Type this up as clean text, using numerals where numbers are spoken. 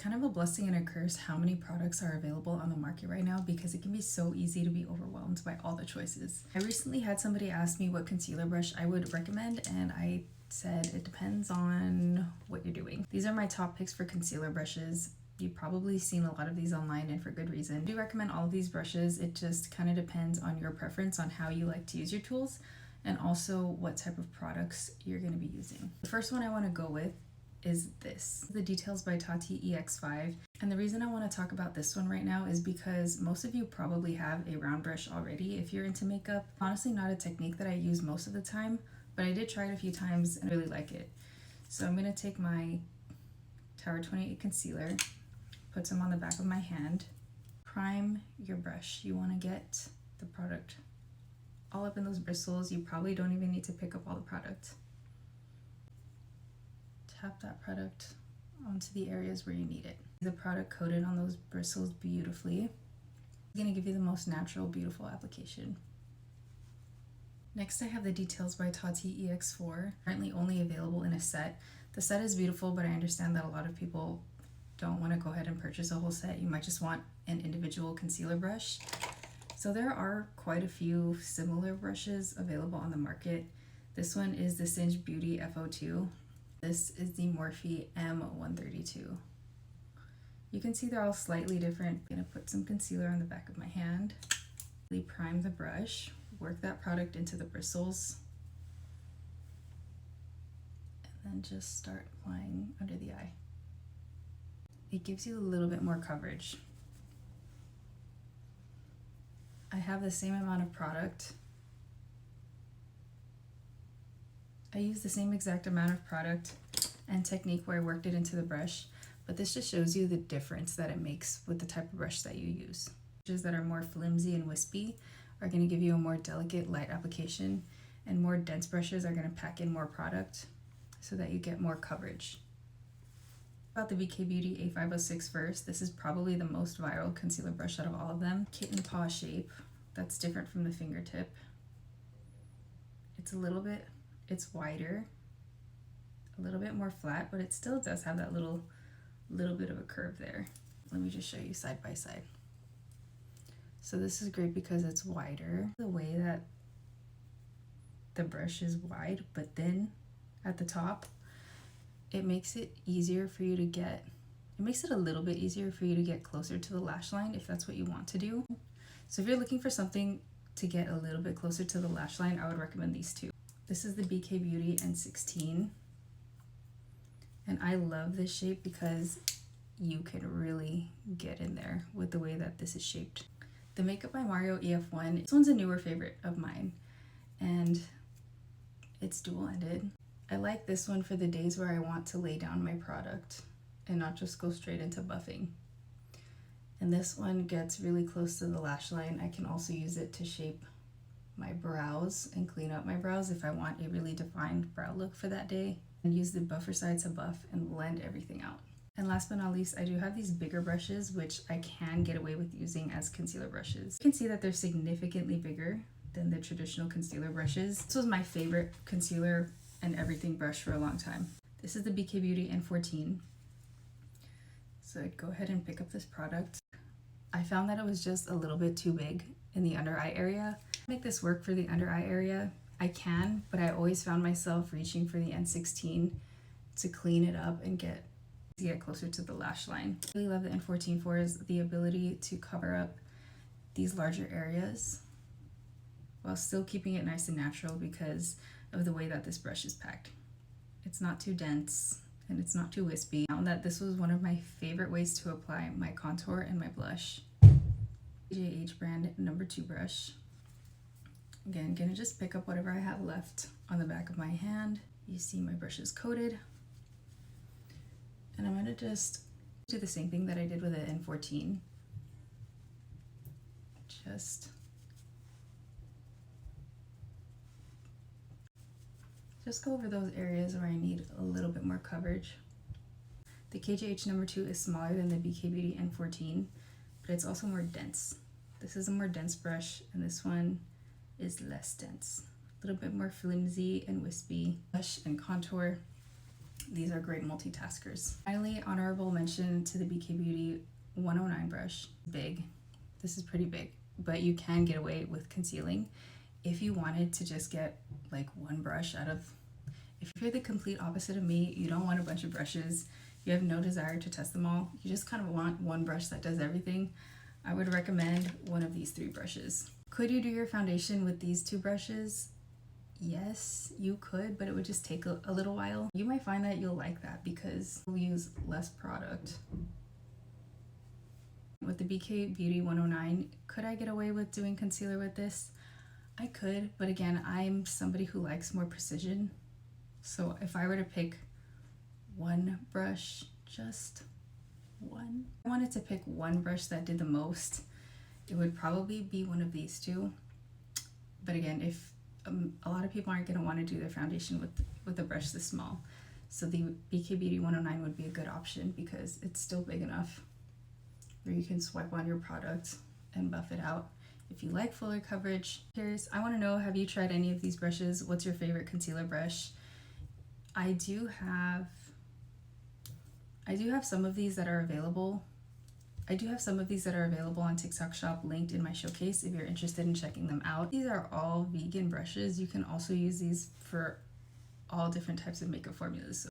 kind of a blessing and a curse how many products are available on the market right now, because it can be so easy to be overwhelmed by all the choices. I recently had somebody ask me what concealer brush I would recommend, and I said it depends on what you're doing. These are my top picks for concealer brushes. You've probably seen a lot of these online, and for good reason. I do recommend all of these brushes. It just kind of depends on your preference on how you like to use your tools, and also what type of products you're going to be using. The first one I want to go with is this, the Details by Tati EX5. And the reason I want to talk about this one right now is because most of you probably have a round brush already if you're into makeup. Honestly, not a technique that I use most of the time, but I did try it a few times and really like it. So I'm going to take my Tower 28 concealer, put some on the back of my hand, prime your brush. You want to get the product all up in those bristles. You probably don't even need to pick up all the product. Tap that product onto the areas where you need it. The product coated on those bristles beautifully. It's going to give you the most natural, beautiful application. Next, I have the Details by Tati EX4, currently only available in a set. The set is beautiful, but I understand that a lot of people don't want to go ahead and purchase a whole set. You might just want an individual concealer brush. So there are quite a few similar brushes available on the market. This one is the Singe Beauty FO2. This is the Morphe M132. You can see they're all slightly different. I'm gonna put some concealer on the back of my hand. Really prime the brush, work that product into the bristles, and then just start applying under the eye. It gives you a little bit more coverage. I have the same amount of product. I use the same exact amount of product and technique where I worked it into the brush, but this just shows you the difference that it makes with the type of brush that you use. Brushes that are more flimsy and wispy are going to give you a more delicate light application, and more dense brushes are going to pack in more product so that you get more coverage. About the BK Beauty A506 first. This is probably the most viral concealer brush out of all of them. Kitten paw shape, that's different from the fingertip. It's wider, a little bit more flat, but it still does have that little bit of a curve there. Let me just show you side by side. So this is great because it's wider. The way that the brush is wide, but then at the top, it makes it easier for you to get, it makes it a little bit easier for you to get closer to the lash line if that's what you want to do. So if you're looking for something to get a little bit closer to the lash line, I would recommend these two. This is the BK Beauty N16. And I love this shape because you can really get in there with the way that this is shaped. The Makeup by Mario EF1, this one's a newer favorite of mine, and it's dual-ended. I like this one for the days where I want to lay down my product and not just go straight into buffing. And this one gets really close to the lash line. I can also use it to shape my brows and clean up my brows if I want a really defined brow look for that day, and use the buffer side to buff and blend everything out. And last but not least, I do have these bigger brushes, which I can get away with using as concealer brushes. You can see that they're significantly bigger than the traditional concealer brushes. This was my favorite concealer and everything brush for a long time. This is the BK Beauty N14. So I'd go ahead and pick up this product. I found that it was just a little bit too big in the under eye area. Make this work for the under eye area. I can, but I always found myself reaching for the N16 to clean it up and get closer to the lash line. I really love the N14 for is the ability to cover up these larger areas while still keeping it nice and natural because of the way that this brush is packed. It's not too dense and it's not too wispy. I found that this was one of my favorite ways to apply my contour and my blush. KJH Brand number 2 brush. Again, gonna just pick up whatever I have left on the back of my hand. You see my brush is coated. And I'm gonna just do the same thing that I did with the N14. Just go over those areas where I need a little bit more coverage. The KJH number 2 is smaller than the BK Beauty N14, but it's also more dense. This is a more dense brush, and this one is less dense. A little bit more flimsy and wispy. Blush and contour. These are great multitaskers. Finally, honorable mention to the BK Beauty 109 brush. Big. This is pretty big, but you can get away with concealing if you wanted to just get like one brush out of. If you're the complete opposite of me, you don't want a bunch of brushes, you have no desire to test them all, you just kind of want one brush that does everything, I would recommend one of these 3 brushes. Could you do your foundation with these 2 brushes? Yes, you could, but it would just take a little while. You might find that you'll like that because you'll use less product. With the BK Beauty 109, could I get away with doing concealer with this? I could, but again, I'm somebody who likes more precision. So if I were to pick one brush, just one, I wanted to pick one brush that did the most, it would probably be one of these 2. But again, if a lot of people aren't going to want to do their foundation with a brush this small, so the BK Beauty 109 would be a good option because it's still big enough where you can swipe on your product and buff it out. If you like fuller coverage, I want to know, have you tried any of these brushes? What's your favorite concealer brush? I do have some of these that are available. I do have some of these that are available on TikTok Shop, linked in my showcase if you're interested in checking them out. These are all vegan brushes. You can also use these for all different types of makeup formulas. So